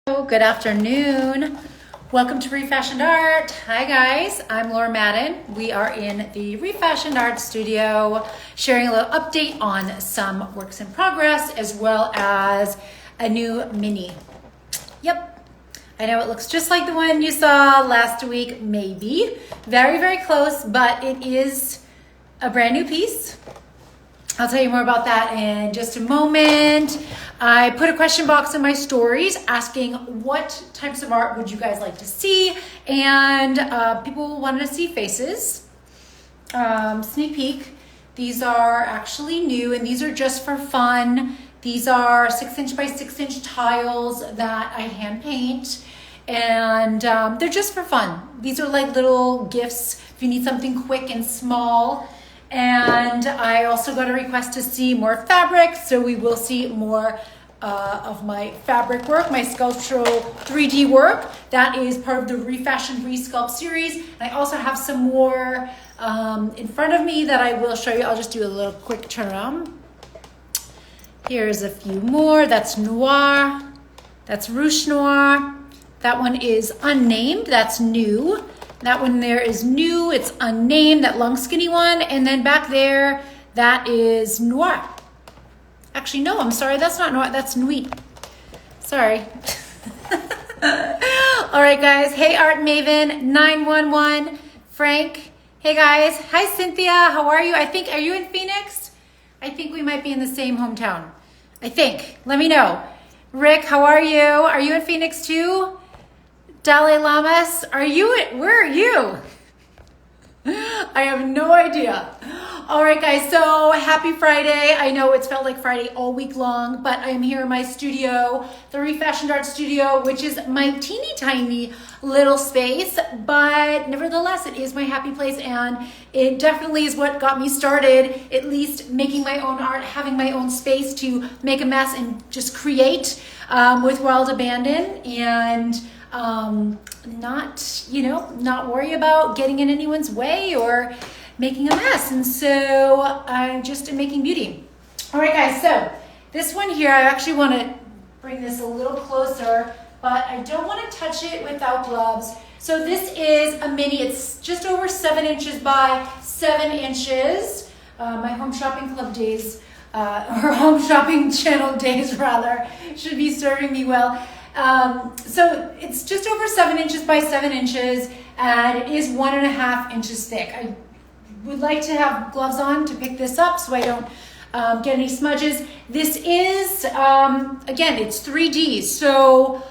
Good afternoon. Welcome to ReFashioned Art. Hi guys, I'm Laura Madden. We are in the ReFashioned Art Studio sharing a little update on some works in progress as well as a new mini. Yep, I know it looks just like the one you saw last week, maybe. Very, very close, but it is a brand new piece. I'll tell you more about that in just a moment. I put a question box in my stories asking what types of art would you guys like to see, and people wanted to see faces. Sneak peek, these are actually new and these are just for fun. These are 6" by 6" tiles that I hand paint, and they're just for fun. These are like little gifts if you need something quick and small. And I also got a request to see more fabric, so we will see more of my fabric work, my sculptural 3D work. That is part of the ReFashioned Resculpt series. And I also have some more in front of me that I will show you. I'll just do a little quick turnaround. Here's a few more. That's Noir. That's Ruche Noir. That one is unnamed. That's new. That one there is new, it's unnamed, that long skinny one. And then back there, that is Noir. Actually, no, I'm sorry, that's not Noir, that's Nuit. Sorry. All right, guys. Hey, Art Maven, 911, Frank. Hey, guys. Hi, Cynthia, how are you? Are you in Phoenix? I think we might be in the same hometown. I think. Let me know. Rick, how are you? Are you in Phoenix too? Dalai Lamas, where are you? I have no idea. All right, guys, so happy Friday. I know it's felt like Friday all week long, but I am here in my studio, the ReFashioned Art Studio, which is my teeny tiny little space, but nevertheless, it is my happy place, and it definitely is what got me started, at least making my own art, having my own space to make a mess and just create with wild abandon, and not worry about getting in anyone's way or making a mess. And so I'm just making beauty. All right, guys, so this one here, I actually want to bring this a little closer, but I don't want to touch it without gloves. So this is a mini. It's just over 7 inches by 7 inches. My home shopping club days, or home shopping channel days rather, should be serving me well. So it's just over 7 inches by 7 inches, and it is 1.5 inches thick. I would like to have gloves on to pick this up so I don't get any smudges. This is, again, it's 3D, so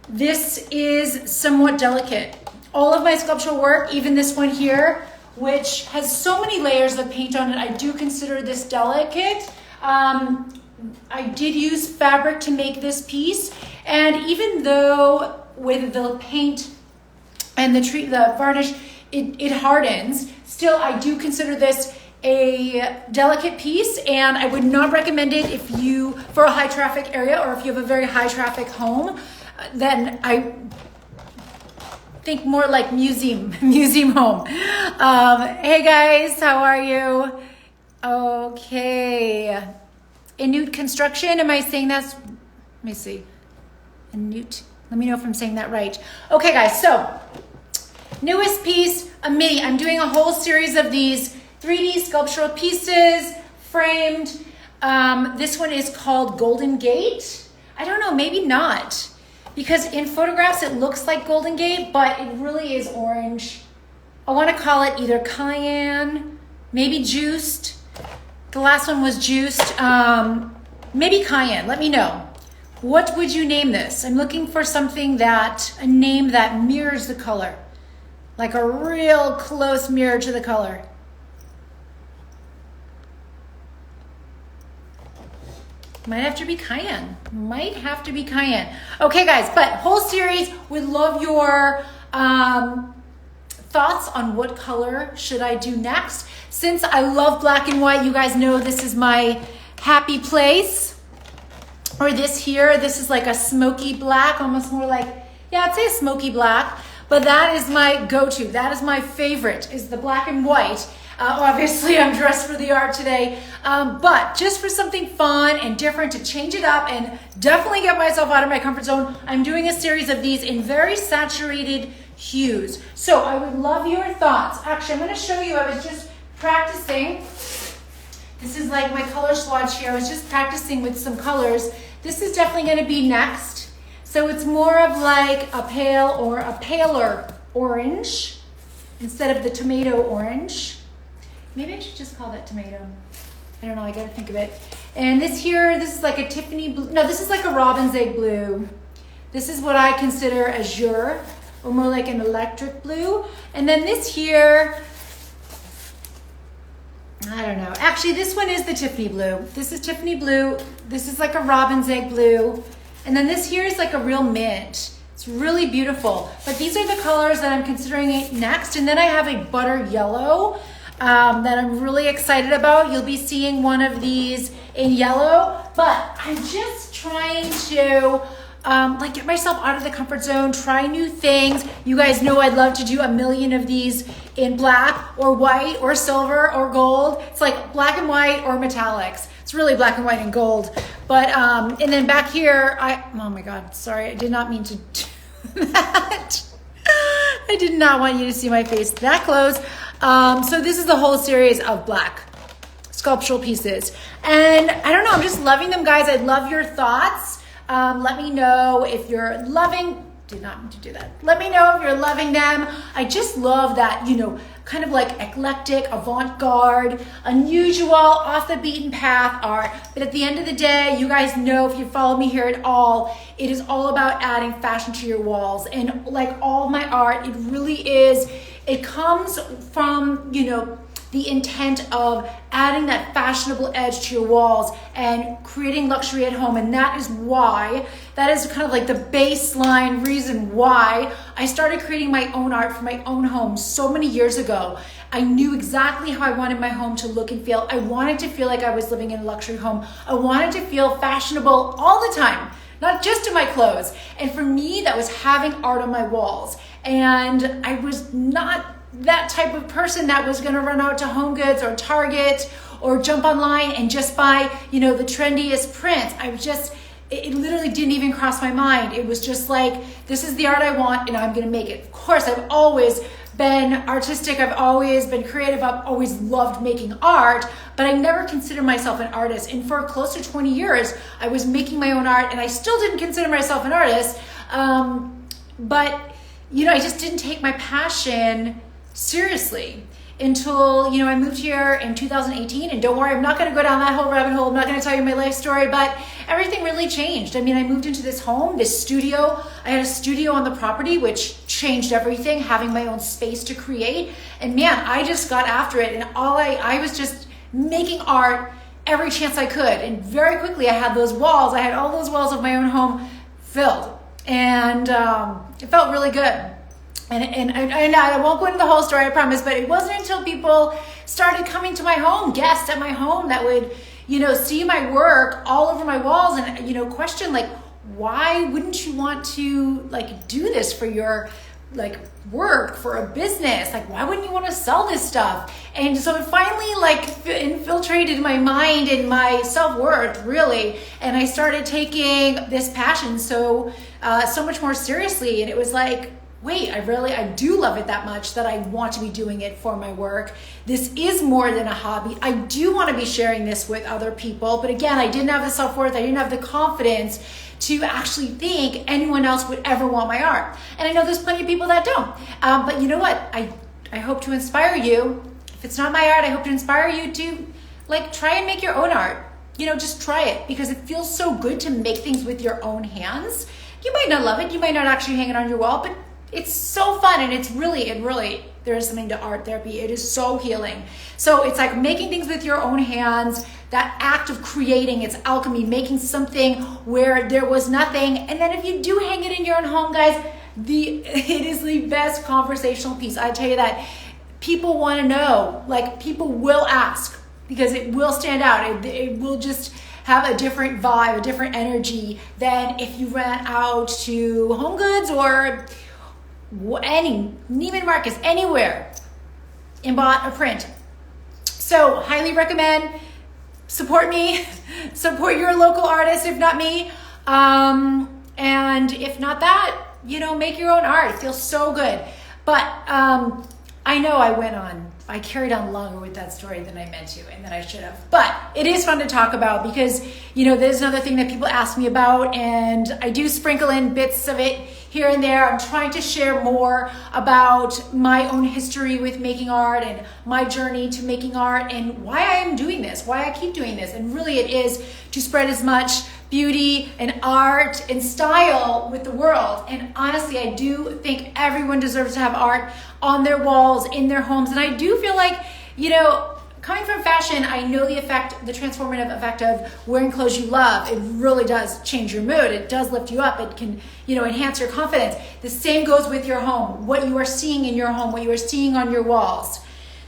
this is somewhat delicate. All of my sculptural work, even this one here, which has so many layers of paint on it, I do consider this delicate. I did use fabric to make this piece, and even though with the paint and the varnish, it hardens, still I do consider this a delicate piece, and I would not recommend it for a high traffic area, or if you have a very high traffic home. Then I think more like museum home. Hey guys, how are you? Okay. Inute Construction, am I saying that? Let me see. Inute, let me know if I'm saying that right. Okay, guys, so newest piece, a mini. I'm doing a whole series of these 3D sculptural pieces, framed. This one is called Golden Gate. I don't know, maybe not. Because in photographs it looks like Golden Gate, but it really is orange. I want to call it either cayenne, maybe juiced. The last one was juiced, maybe cayenne. Let me know. What would you name this? I'm looking for a name that mirrors the color, like a real close mirror to the color. Might have to be cayenne. Okay, guys, but whole series, would love your thoughts on what color should I do next. Since I love black and white, you guys know this is my happy place. Or this is like a smoky black, almost more like, yeah, I'd say a smoky black. But that is my go-to. That is my favorite, is the black and white. Obviously, I'm dressed for the art today, but just for something fun and different to change it up and definitely get myself out of my comfort zone, I'm doing a series of these in very saturated hues. So I would love your thoughts. Actually, I'm going to show you, I was just practicing. This is like my color swatch here. I was just practicing with some colors. This is definitely going to be next. So it's more of like a pale or a paler orange instead of the tomato orange. Maybe I should just call that tomato. I don't know, I gotta think of it. And this here, this is like a Tiffany blue. No, this is like a robin's egg blue. This is what I consider azure, or more like an electric blue. And then this here, I don't know. Actually, this one is the Tiffany blue. This is Tiffany blue. This is like a robin's egg blue. And then this here is like a real mint. It's really beautiful. But these are the colors that I'm considering it next. And then I have a butter yellow that I'm really excited about. You'll be seeing one of these in yellow. But I'm just trying to like get myself out of the comfort zone, try new things. You guys know I'd love to do a million of these in black or white or silver or gold. It's like black and white or metallics. It's really black and white and gold. But, and then back here, oh my God, sorry, I did not mean to do that. I did not want you to see my face that close. So this is the whole series of black sculptural pieces. And I don't know, I'm just loving them, guys. I'd love your thoughts. Let me know if you're loving, did not mean to do that. Let me know if you're loving them. I just love that, you know, kind of like eclectic, avant-garde, unusual, off the beaten path art. But at the end of the day, you guys know if you follow me here at all, it is all about adding fashion to your walls. And like all my art, it really is, it comes from, you know, the intent of adding that fashionable edge to your walls and creating luxury at home. And that is why, that is kind of like the baseline reason why I started creating my own art for my own home so many years ago. I knew exactly how I wanted my home to look and feel. I wanted to feel like I was living in a luxury home. I wanted to feel fashionable all the time, not just in my clothes. And for me, that was having art on my walls. And I was not that type of person that was going to run out to Home Goods or Target or jump online and just buy, you know, the trendiest prints. I was just, it literally didn't even cross my mind. It was just like, this is the art I want and I'm going to make it. Of course, I've always been artistic. I've always been creative. I've always loved making art, but I never considered myself an artist. And for close to 20 years, I was making my own art and I still didn't consider myself an artist. But, you know, I just didn't take my passion seriously until, you know, I moved here in 2018. And don't worry, I'm not going to go down that whole rabbit hole. I'm not going to tell you my life story, but everything really changed. I mean, I moved into this home, this studio. I had a studio on the property, which changed everything, having my own space to create. And man, I just got after it. And I was just making art every chance I could. And very quickly I had those walls. I had all those walls of my own home filled. And it felt really good. And I won't go into the whole story, I promise, but it wasn't until people started coming to my home, guests at my home that would, you know, see my work all over my walls and, you know, question like, why wouldn't you want to like do this for your like work for a business? Like, why wouldn't you want to sell this stuff? And so it finally like infiltrated my mind and my self-worth really. And I started taking this passion so much more seriously. And it was like, wait, I do love it that much that I want to be doing it for my work. This is more than a hobby. I do want to be sharing this with other people. But again, I didn't have the self-worth. I didn't have the confidence to actually think anyone else would ever want my art. And I know there's plenty of people that don't. But you know what? I hope to inspire you. If it's not my art, I hope to inspire you to like try and make your own art. You know, just try it because it feels so good to make things with your own hands. You might not love it. You might not actually hang it on your wall, but it's so fun and it really, there is something to art therapy. It is so healing. So it's like making things with your own hands, that act of creating, it's alchemy, making something where there was nothing. And then if you do hang it in your own home, guys, it is the best conversational piece. I tell you that people want to know, like people will ask because it will stand out. It will just have a different vibe, a different energy than if you ran out to Home Goods or any Neiman Marcus, anywhere, and bought a print. So highly recommend, support me, support your local artist, if not me. And if not that, make your own art. It feels so good. But I know I carried on longer with that story than I meant to and that I should have. But it is fun to talk about because, there's another thing that people ask me about, and I do sprinkle in bits of it here and there. I'm trying to share more about my own history with making art and my journey to making art and why I am doing this, why I keep doing this. And really it is to spread as much beauty and art and style with the world. And honestly, I do think everyone deserves to have art on their walls, in their homes. And I do feel like, coming from fashion, I know the transformative effect of wearing clothes you love. It really does change your mood. It does lift you up. It can, enhance your confidence. The same goes with your home, what you are seeing in your home, what you are seeing on your walls.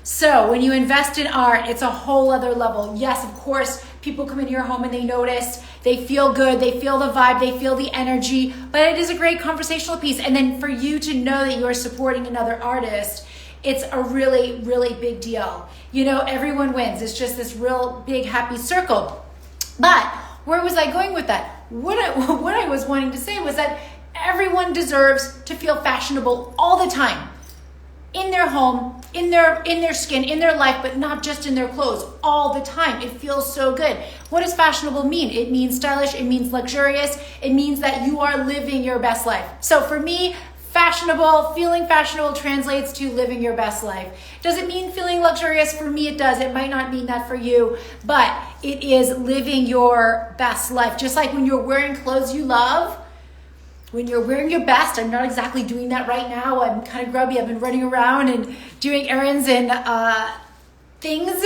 So when you invest in art, it's a whole other level. Yes, of course, people come into your home and they notice, they feel good, they feel the vibe, they feel the energy, but it is a great conversational piece. And then for you to know that you are supporting another artist, it's a really, really big deal. Everyone wins. It's just this real big happy circle. But where was I going with that? What I was wanting to say was that everyone deserves to feel fashionable all the time. In their home, in their skin, in their life, but not just in their clothes, all the time. It feels so good. What does fashionable mean? It means stylish, it means luxurious, it means that you are living your best life. So for me, feeling fashionable translates to living your best life. Does it mean feeling luxurious? For me, it does. It might not mean that for you, but it is living your best life. Just like when you're wearing clothes you love, when you're wearing your best. I'm not exactly doing that right now. I'm kind of grubby. I've been running around and doing errands and things,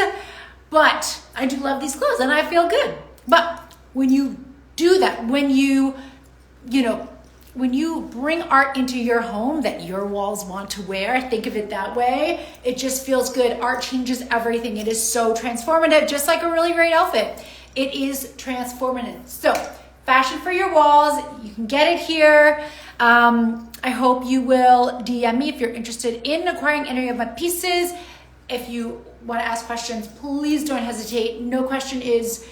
but I do love these clothes and I feel good. But when you do that, when you bring art into your home that your walls want to wear, think of it that way, it just feels good. Art changes everything. It is so transformative, just like a really great outfit. It is transformative. So fashion for your walls, you can get it here. I hope you will DM me if you're interested in acquiring any of my pieces. If you want to ask questions, please don't hesitate. No question is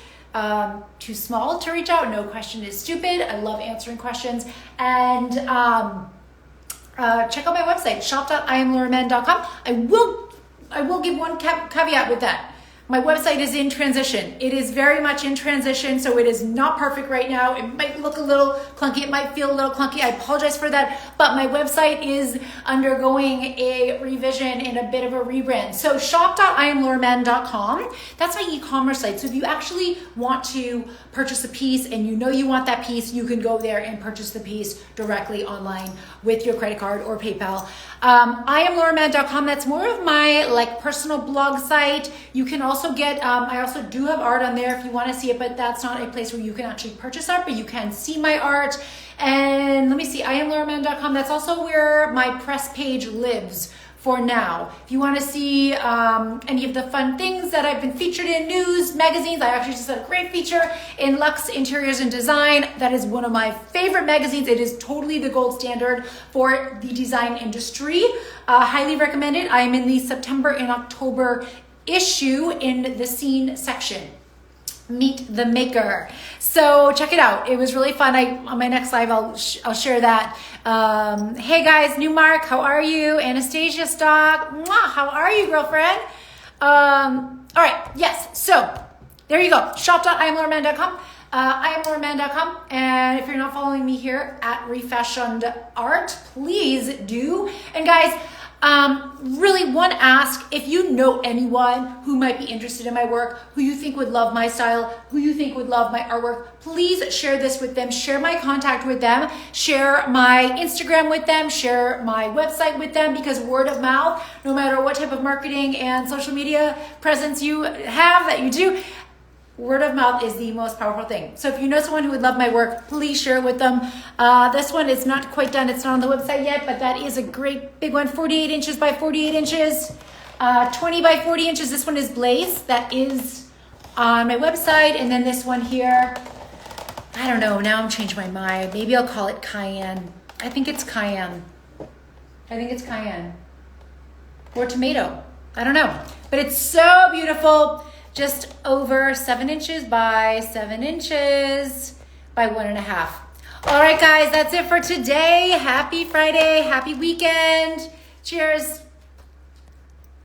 too small to reach out. No question is stupid. I love answering questions. And check out my website, shop.iamlauramann.com. I will give one caveat with that. My website is in transition. It is very much in transition, so it is not perfect right now. It might look a little clunky. It might feel a little clunky. I apologize for that, but my website is undergoing a revision and a bit of a rebrand. So shop.iamlauramann.com, that's my e-commerce site. So if you actually want to purchase a piece and you want that piece, you can go there and purchase the piece directly online with your credit card or PayPal. IamLauraMann.com, that's more of my personal blog site. You can also get, I also do have art on there if you want to see it, but that's not a place where you can actually purchase art, but you can see my art. And let me see, IamLauraMann.com, that's also where my press page lives for now. If you want to see any of the fun things that I've been featured in, news, magazines, I actually just had a great feature in Luxe Interiors and Design. That is one of my favorite magazines. It is totally the gold standard for the design industry. Highly recommended. I am in the September and October issue in the scene section. Meet the Maker. So check it out. It was really fun. On my next live, I'll share that. Hey guys, New Mark, how are you? Anastasia Stock, mwah, how are you, girlfriend? All right, yes. So there you go. Shop.iamlauramann.com. IamLauraMann.com. And if you're not following me here at ReFashioned Art, please do. And guys, really one ask, if you know anyone who might be interested in my work, who you think would love my style, who you think would love my artwork, please share this with them, share my contact with them, share my Instagram with them, share my website with them, because word of mouth, no matter what type of marketing and social media presence you have that you do, word of mouth is the most powerful thing. So if you know someone who would love my work, please share it with them. This one is not quite done. It's not on the website yet, but that is a great big one. 48 inches by 48 inches, 20 by 40 inches. This one is Blaze. That is on my website. And then this one here, I don't know. Now I'm changing my mind. Maybe I'll call it Cayenne. I think it's Cayenne. Or tomato. I don't know, but it's so beautiful. Just over 7 inches by 7 inches by 1.5. All right, guys, that's it for today. Happy Friday, happy weekend. Cheers.